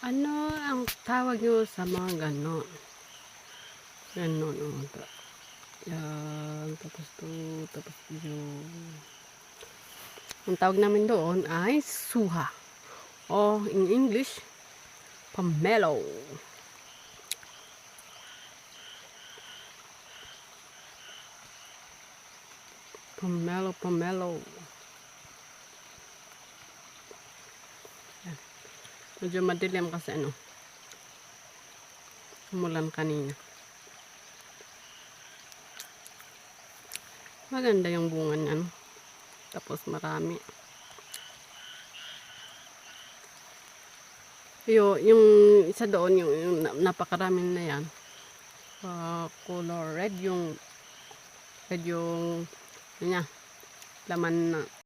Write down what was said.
Ano ang tawag niyo sa mga gano'n? Gano'n, oh, yan, tapos 'to, tapos yun. Ang tawag namin doon ay suha o in English, pomelo. Pomelo, pomelo. Yan. Medyo madilim kasi umulan kanina. Maganda yung bunga niya, no? Tapos marami. Yung isa doon, yung napakaraming na yan. Color red yung niya, laman na.